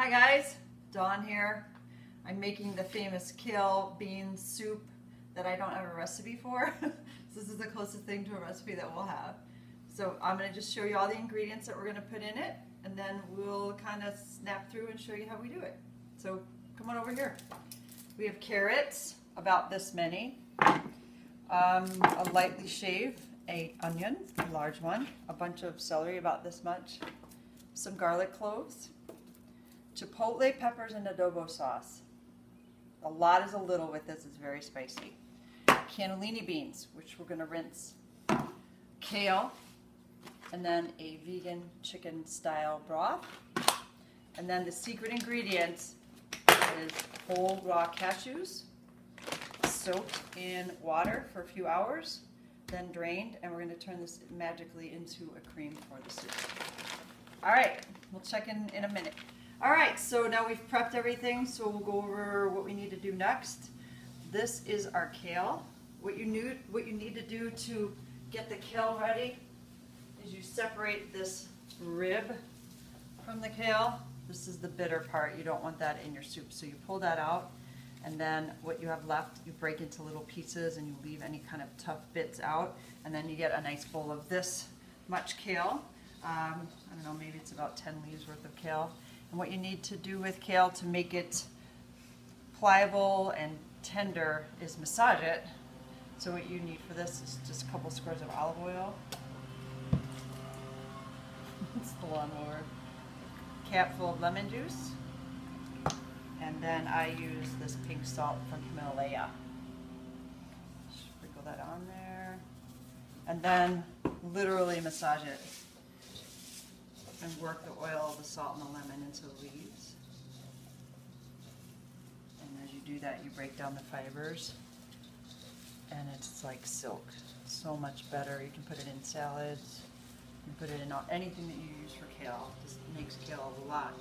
Hi guys, Dawn here. I'm making the famous kale bean soup that I don't have a recipe for. This is the closest thing to a recipe that we'll have. So I'm going to just show you all the ingredients that we're going to put in it, and then we'll kind of snap through and show you how we do it. So come on over here. We have carrots, about this many, a lightly shaved onion, a large one, a bunch of celery, about this much, some garlic cloves, Chipotle peppers and adobo sauce. A lot is a little with this, it's very spicy. Cannellini beans, which we're going to rinse. Kale, and then a vegan chicken style broth. And then the secret ingredients is whole raw cashews, soaked in water for a few hours, then drained, and we're going to turn this magically into a cream for the soup. All right, we'll check in a minute. All right, so now we've prepped everything, so we'll go over what we need to do next. This is our kale. What you need to do to get the kale ready is you separate this rib from the kale. This is the bitter part. You don't want that in your soup, so you pull that out, and then what you have left, you break into little pieces and you leave any kind of tough bits out, and then you get a nice bowl of this much kale. I don't know, maybe it's about 10 leaves worth of kale. And what you need to do with kale to make it pliable and tender is massage it. So what you need for this is just a couple squares of olive oil. It's the lawnmower. A cap full of lemon juice. And then I use this pink salt from Himalaya. Sprinkle that on there. And then literally massage it. And work the oil, the salt, and the lemon into the leaves. And as you do that, you break down the fibers. And it's like silk. It's so much better. You can put it in salads. You can put it in anything that you use for kale. This makes kale a lot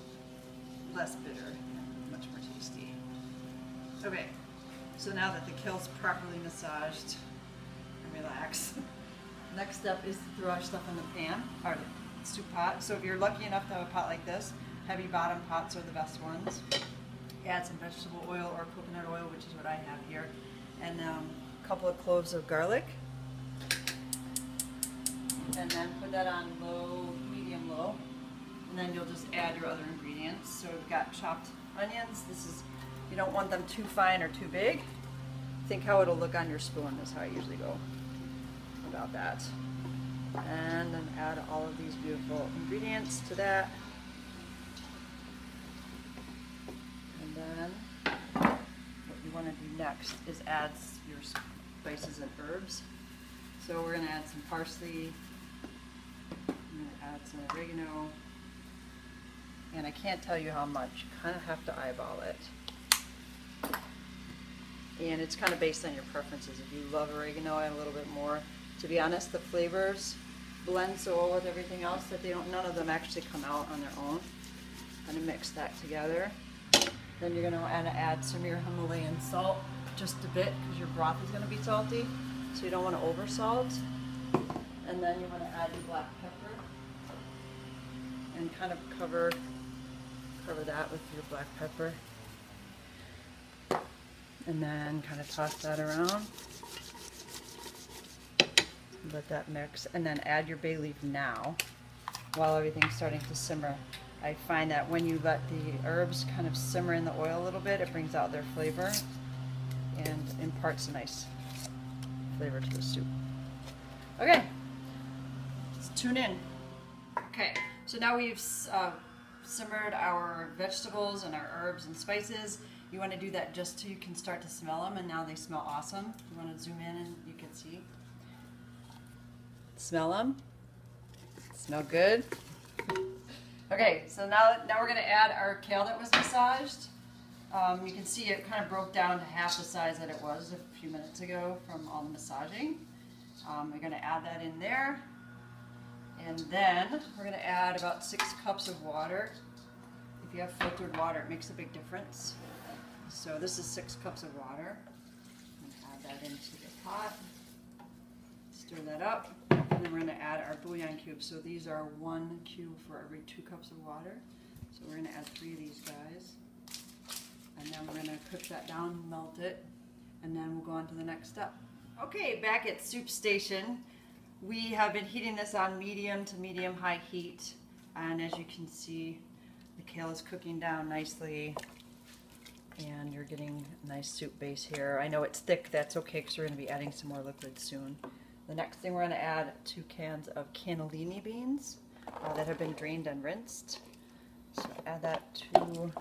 less bitter and much more tasty. Okay, so now that the kale's properly massaged and relaxed, next step is to throw our stuff in the pan, or soup pot. So if you're lucky enough to have a pot like this, heavy bottom pots are the best ones. Add some vegetable oil or coconut oil, which is what I have here, and a couple of cloves of garlic, and then put that on low, medium low, and then you'll just add your other ingredients. So we've got chopped onions. This is, you don't want them too fine or too big. Think how it'll look on your spoon is how I usually go about that. And then add all of these beautiful ingredients to that. And then what you want to do next is add your spices and herbs. So we're going to add some parsley, I'm going to add some oregano, and I can't tell you how much. You kind of have to eyeball it. And it's kind of based on your preferences. If you love oregano, add a little bit more. To be honest, the flavors blend so well with everything else that none of them actually come out on their own. I'm going to mix that together. Then you're going to add some of your Himalayan salt, just a bit, because your broth is going to be salty, so you don't want to over salt. And then you want to add your black pepper and kind of cover that with your black pepper. And then kind of toss that around. Let that mix, and then add your bay leaf now while everything's starting to simmer. I find that when you let the herbs kind of simmer in the oil a little bit, it brings out their flavor and imparts a nice flavor to the soup. Okay, let's tune in. Okay, so now we've simmered our vegetables and our herbs and spices. You want to do that just till you can start to smell them, and now they smell awesome. You want to zoom in and you can see. Smell them. Smell good. Okay, so now we're going to add our kale that was massaged. You can see it kind of broke down to half the size that it was a few minutes ago from all the massaging. We're going to add that in there. And then we're going to add about 6 cups of water. If you have filtered water, it makes a big difference. So this is 6 cups of water. I'm going to add that into the pot. Stir that up. And then we're going to add our bouillon cubes. So these are 1 cube for every 2 cups of water. So we're going to add 3 of these guys. And then we're going to cook that down, melt it, and then we'll go on to the next step. Okay, back at soup station. We have been heating this on medium to medium-high heat. And as you can see, the kale is cooking down nicely. And you're getting a nice soup base here. I know it's thick, that's okay because we're going to be adding some more liquid soon. The next thing we're going to add 2 cans of cannellini beans that have been drained and rinsed. So add that to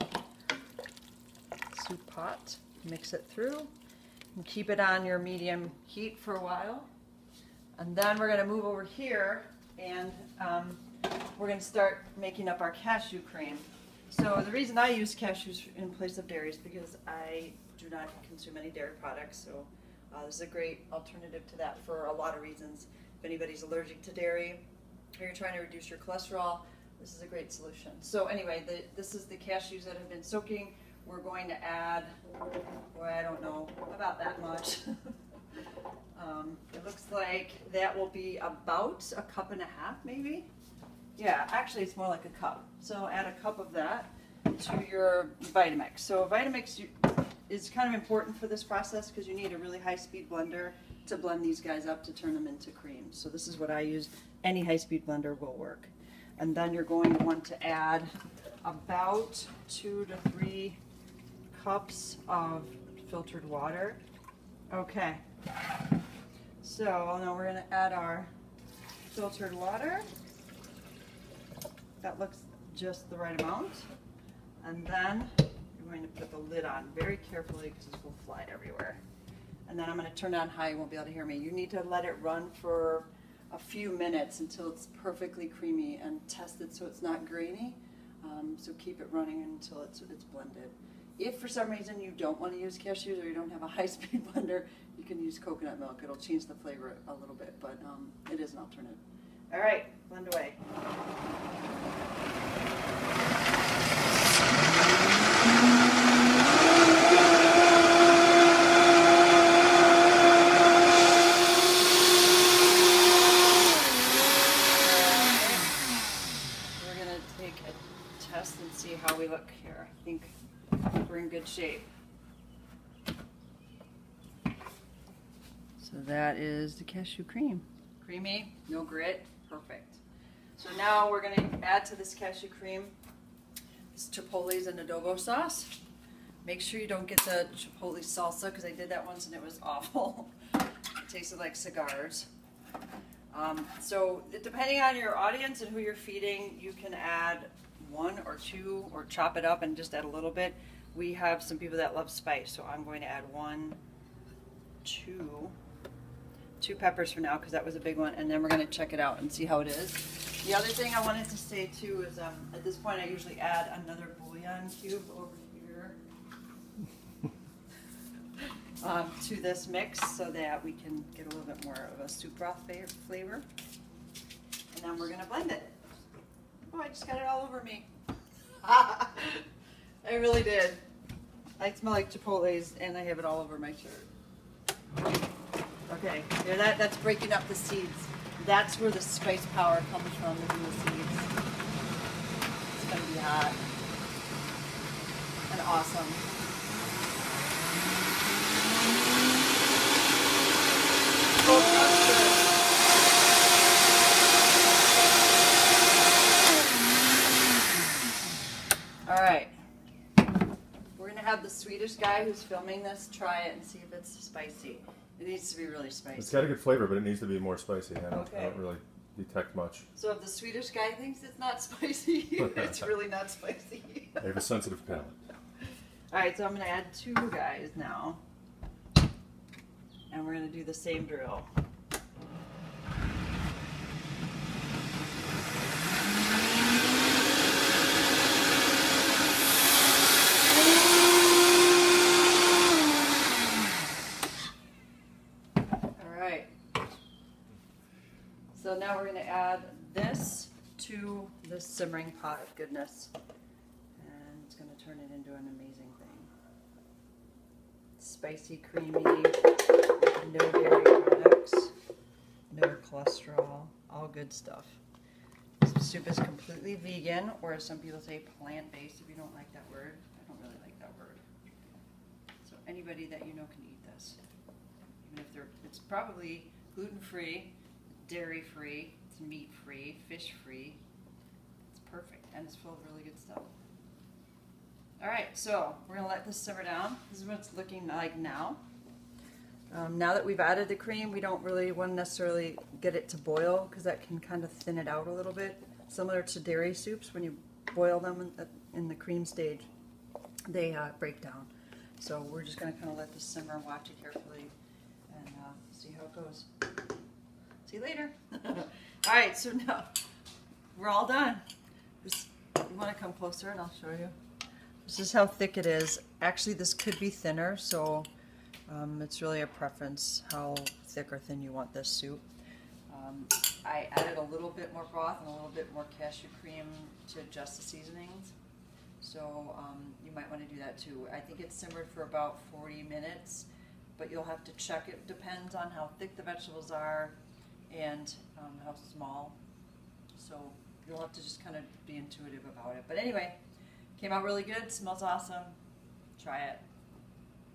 soup pot, mix it through, and keep it on your medium heat for a while. And then we're going to move over here and we're going to start making up our cashew cream. So the reason I use cashews in place of dairy is because I do not consume any dairy products. So this is a great alternative to that for a lot of reasons. If anybody's allergic to dairy or you're trying to reduce your cholesterol, this is a great solution. So anyway, this is the cashews that have been soaking. We're going to add, boy, I don't know, about that much. It looks like that will be about 1.5 cups maybe. Yeah, actually it's more like a cup. So add a cup of that to your Vitamix. So Vitamix is kind of important for this process because you need a really high-speed blender to blend these guys up to turn them into cream. So this is what I use. Any high-speed blender will work. And then you're going to want to add about 2 to 3 cups of filtered water. Okay. So now we're going to add our filtered water. That looks just the right amount. And then you're going to put the lid on very carefully because this will fly everywhere. And then I'm going to turn it on high. You won't be able to hear me. You need to let it run for a few minutes until it's perfectly creamy and test it so it's not grainy. So keep it running until it's blended. If for some reason you don't want to use cashews or you don't have a high-speed blender, you can use coconut milk. It'll change the flavor a little bit, but it is an alternative. All right, blend away. We're going to take a test and see how we look here. I think we're in good shape. So that is the cashew cream. Creamy, no grit, perfect. So now we're going to add to this cashew cream this Chipotle's and adobo sauce. Make sure you don't get the Chipotle salsa because I did that once and it was awful. It tasted like cigars. So depending on your audience and who you're feeding, you can add 1 or 2 or chop it up and just add a little bit. We have some people that love spice, so I'm going to add 1, 2 peppers for now because that was a big one, and then we're going to check it out and see how it is. The other thing I wanted to say too is at this point I usually add another bouillon cube over here to this mix so that we can get a little bit more of a soup broth flavor. And then we're going to blend it. Oh, I just got it all over me. I really did. I smell like Chipotle's and I have it all over my shirt. Okay, there, that's breaking up the seeds. That's where the spice power comes from, in the seeds. It's going to be hot and awesome. All right. We're going to have the Swedish guy who's filming this try it and see if it's spicy. It needs to be really spicy. It's got a good flavor, but it needs to be more spicy. I don't really detect much. So if the Swedish guy thinks it's not spicy, it's really not spicy. I have a sensitive palate. All right, so I'm going to add 2 guys now. And we're going to do the same drill. So now we're going to add this to this simmering pot of goodness, and it's going to turn it into an amazing thing. Spicy, creamy, no dairy products, no cholesterol, all good stuff. Some soup is completely vegan, or as some people say, plant-based, if you don't like that word. I don't really like that word. So anybody that you know can eat this. Even if it's probably gluten-free, dairy-free, it's meat-free, fish-free. It's perfect, and it's full of really good stuff. All right, so we're gonna let this simmer down. This is what it's looking like now. Now that we've added the cream, we don't really want to necessarily get it to boil because that can kind of thin it out a little bit. Similar to dairy soups, when you boil them in the cream stage, they break down. So we're just going to kind of let this simmer and watch it carefully and see how it goes. See you later. All right, so now we're all done. You want to come closer and I'll show you. This is how thick it is. Actually, this could be thinner, so it's really a preference how thick or thin you want this soup. I added a little bit more broth and a little bit more cashew cream to adjust the seasonings. So you might want to do that too. I think it's simmered for about 40 minutes, but you'll have to check. It depends on how thick the vegetables are and how small. So you'll have to just kind of be intuitive about it. But anyway, came out really good, smells awesome. Try it.